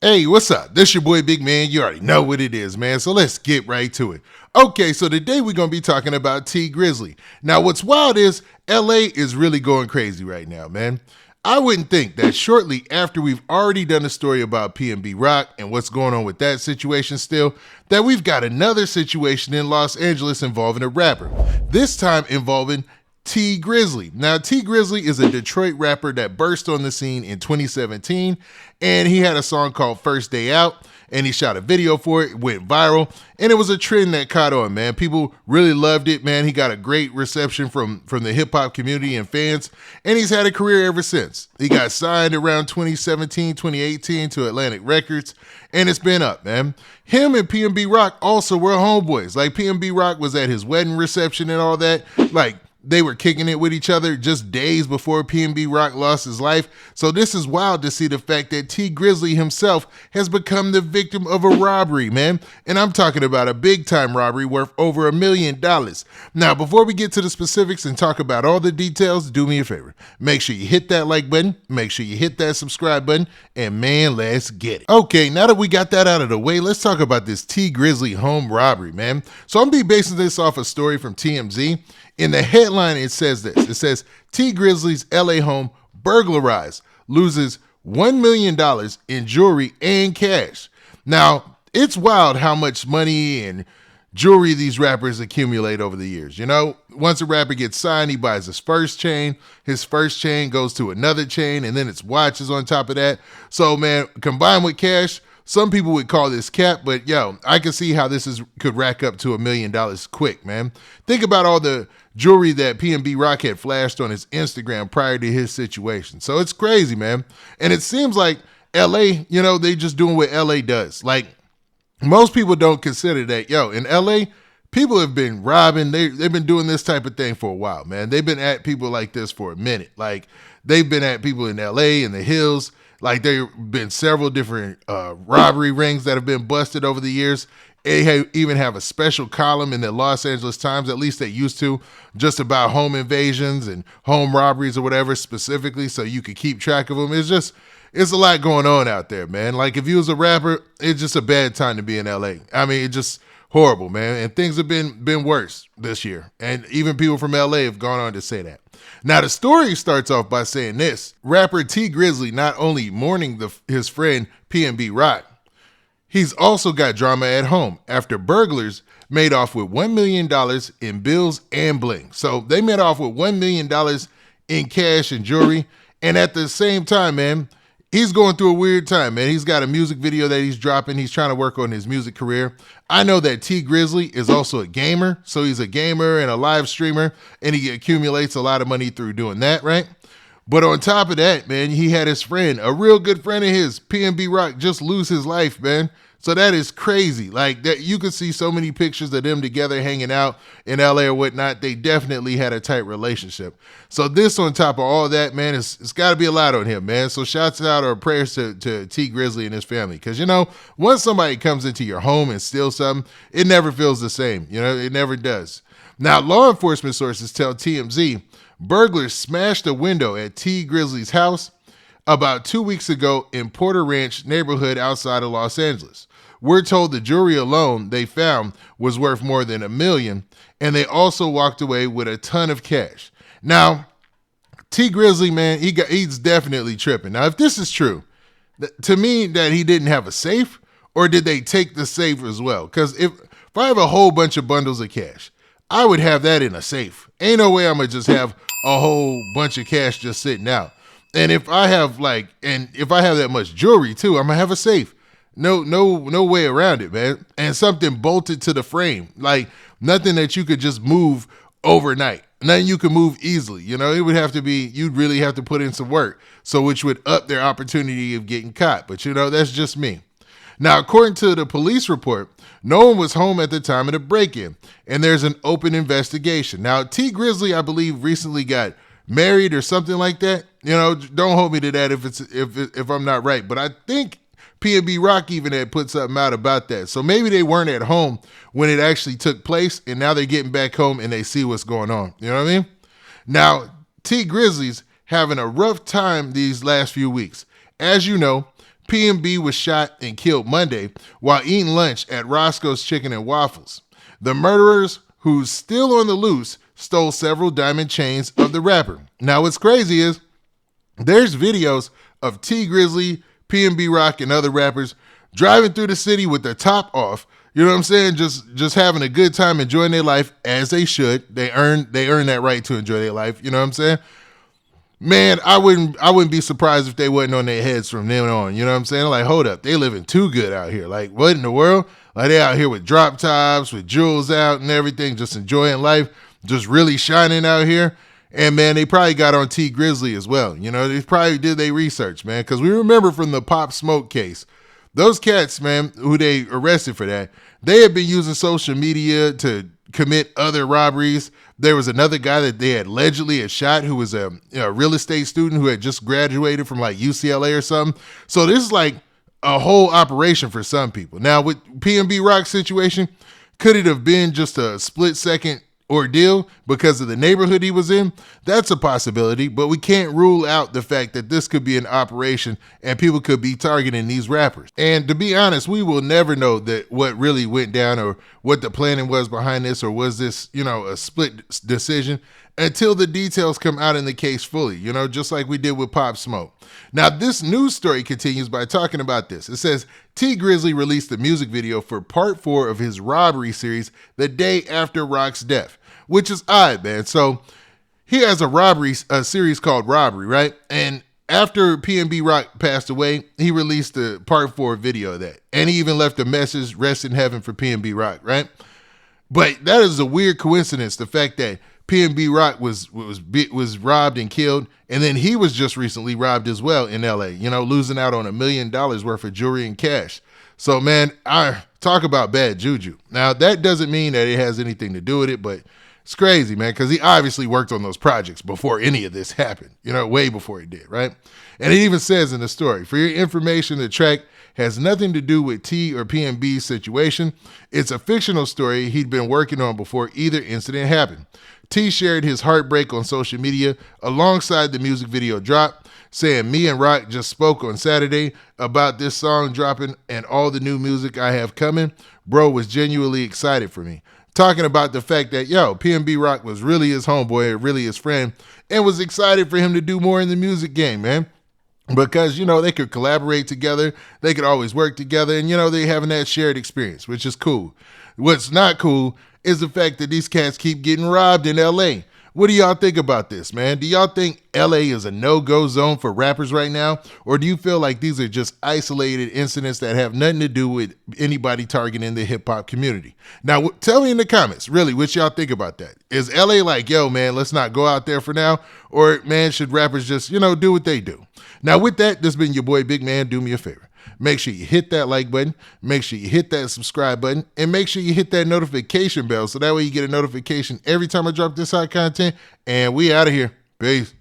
Hey, what's up? This your boy Big Man. You already know what it is, man. So let's get right to it. Okay, so today we're going to be talking about T Grizzly. Now, what's wild is LA is really going crazy right now, man. I wouldn't think that shortly after we've already done a story about PNB Rock and what's going on with that situation still, that we've got another situation in Los Angeles involving a rapper, this time involving T Grizzly. Now, T Grizzly is a Detroit rapper that burst on the scene in 2017, and he had a song called First Day Out, and he shot a video for it, went viral, and it was a trend that caught on, man. People really loved it, man. He got a great reception from the hip-hop community and fans, and he's had a career ever since. He got signed around 2017, 2018 to Atlantic Records, and it's been up, man. Him and PNB Rock also were homeboys. Like, PNB Rock was at his wedding reception and all that. Like, they were kicking it with each other just days before PNB Rock lost his life. So this is wild to see the fact that T Grizzly himself has become the victim of a robbery, man. And I'm talking about a big time robbery worth over $1 million. Now, before we get to the specifics and talk about all the details, do me a favor. Make sure you hit that like button, make sure you hit that subscribe button, and man, let's get it. Okay, now that we got that out of the way, let's talk about this T Grizzly home robbery, man. So I'm going to be basing this off a story from TMZ. In the headline, it says this. It says, T Grizzly's LA home burglarized, loses $1 million in jewelry and cash. Now, it's wild how much money and jewelry these rappers accumulate over the years. You know, once a rapper gets signed, he buys his first chain goes to another chain, and then it's watches on top of that. So, man, combined with cash, some people would call this cap, but yo, I can see how this could rack up to $1 million quick, man. Think about all the jewelry that PNB Rock had flashed on his Instagram prior to his situation. So it's crazy, man. And it seems like LA, you know, they just doing what LA does. Like, most people don't consider that, yo, in LA, people have been robbing. They've been doing this type of thing for a while, man. They've been at people like this for a minute. Like, they've been at people in LA, in the hills. Like, there have been several different robbery rings that have been busted over the years. They even have a special column in the Los Angeles Times, at least they used to, just about home invasions and home robberies or whatever specifically, so you could keep track of them. It's a lot going on out there, man. Like, if you was a rapper, it's just a bad time to be in LA. I mean, it's just horrible, man. And things have been worse this year. And even people from LA have gone on to say that. Now, the story starts off by saying this. Rapper T Grizzly not only mourning his friend PNB Rock, he's also got drama at home after burglars made off with $1 million in bills and bling. So they made off with $1 million in cash and jewelry. And at the same time, man, he's going through a weird time, man. He's got a music video that he's dropping. He's trying to work on his music career. I know that T Grizzly is also a gamer. So he's a gamer and a live streamer, and he accumulates a lot of money through doing that, right? But on top of that, man, he had his friend, a real good friend of his, PNB Rock, just lose his life, man. So that is crazy. Like, that, you could see so many pictures of them together hanging out in LA or whatnot. They definitely had a tight relationship. So this on top of all that, man, it's got to be a lot on him, man. So shouts out or prayers to T Grizzly and his family. Because, you know, once somebody comes into your home and steals something, it never feels the same. You know, it never does. Now, law enforcement sources tell TMZ burglars smashed a window at T Grizzly's house about 2 weeks ago in Porter Ranch neighborhood outside of Los Angeles. We're told the jewelry alone they found was worth more than $1 million, and they also walked away with a ton of cash. Now, T Grizzly, man, he's definitely tripping. Now, if this is true, to me, that he didn't have a safe, or did they take the safe as well? Because if I have a whole bunch of bundles of cash, I would have that in a safe. Ain't no way I'm gonna just have a whole bunch of cash just sitting out. And if I have that much jewelry too, I'm gonna have a safe. No way around it, man. And something bolted to the frame, like nothing that you could just move overnight. Nothing you can move easily. You know, it would have to be, you'd really have to put in some work. So which would up their opportunity of getting caught. But you know, that's just me. Now, according to the police report, no one was home at the time of the break-in, and there's an open investigation. Now, T Grizzly, I believe, recently got married or something like that. You know, don't hold me to that if I'm not right. But I think PNB Rock even had put something out about that. So maybe they weren't at home when it actually took place, and now they're getting back home and they see what's going on. You know what I mean? Now, T Grizzly's having a rough time these last few weeks. As you know, P&B was shot and killed Monday while eating lunch at Roscoe's Chicken and Waffles. The murderers, who's still on the loose, stole several diamond chains of the rapper. Now, what's crazy is there's videos of T Grizzly, P&B Rock, and other rappers driving through the city with their top off. You know what I'm saying? Just having a good time, enjoying their life as they should. They earn that right to enjoy their life. You know what I'm saying? Man, I wouldn't be surprised if they wasn't on their heads from then on. You know what I'm saying? Like, hold up, they living too good out here. Like, what in the world? Like, they out here with drop tops, with jewels out and everything, just enjoying life, just really shining out here. And man, they probably got on T Grizzly as well. You know, they probably did their research, man, because we remember from the Pop Smoke case, those cats, man, who they arrested for that, they had been using social media to commit other robberies. There was another guy that they had allegedly shot who was a real estate student who had just graduated from like UCLA or something. So this is like a whole operation for some people. Now with P&B Rock's situation, could it have been just a split second ordeal because of the neighborhood he was in? That's a possibility, but we can't rule out the fact that this could be an operation and people could be targeting these rappers. And to be honest, we will never know that what really went down or what the planning was behind this, or was this, a split decision, until the details come out in the case fully, just like we did with Pop Smoke. Now, this news story continues by talking about this. It says, T Grizzly released the music video for part 4 of his robbery series the day after Rock's death, which is odd, man. So he has a series called Robbery, right? And after P&B Rock passed away, he released the part 4 video of that. And he even left a message, rest in heaven, for P&B Rock, right? But that is a weird coincidence, the fact that P&B Rock was robbed and killed, and then he was just recently robbed as well in LA, losing out on $1 million worth of jewelry and cash. So, man, I talk about bad juju. Now, that doesn't mean that it has anything to do with it, but it's crazy, man, because he obviously worked on those projects before any of this happened, way before he did, right? And it even says in the story, for your information, the track has nothing to do with T or P&B's situation. It's a fictional story he'd been working on before either incident happened. T shared his heartbreak on social media alongside the music video drop, saying, "Me and Rock just spoke on Saturday about this song dropping and all the new music I have coming. Bro was genuinely excited for me." Talking about the fact that, P&B Rock was really his homeboy, really his friend, and was excited for him to do more in the music game, man. Because, they could collaborate together, they could always work together, and, they having that shared experience, which is cool. What's not cool is the fact that these cats keep getting robbed in LA. What do y'all think about this, man? Do y'all think LA is a no-go zone for rappers right now? Or do you feel like these are just isolated incidents that have nothing to do with anybody targeting the hip-hop community? Now, tell me in the comments, really, what y'all think about that. Is LA like, yo, man, let's not go out there for now? Or, man, should rappers just, do what they do? Now, with that, this has been your boy, Big Man. Do me a favor. Make sure you hit that like button, make sure you hit that subscribe button, and make sure you hit that notification bell so that way you get a notification every time I drop this hot content. And we out of here. Peace.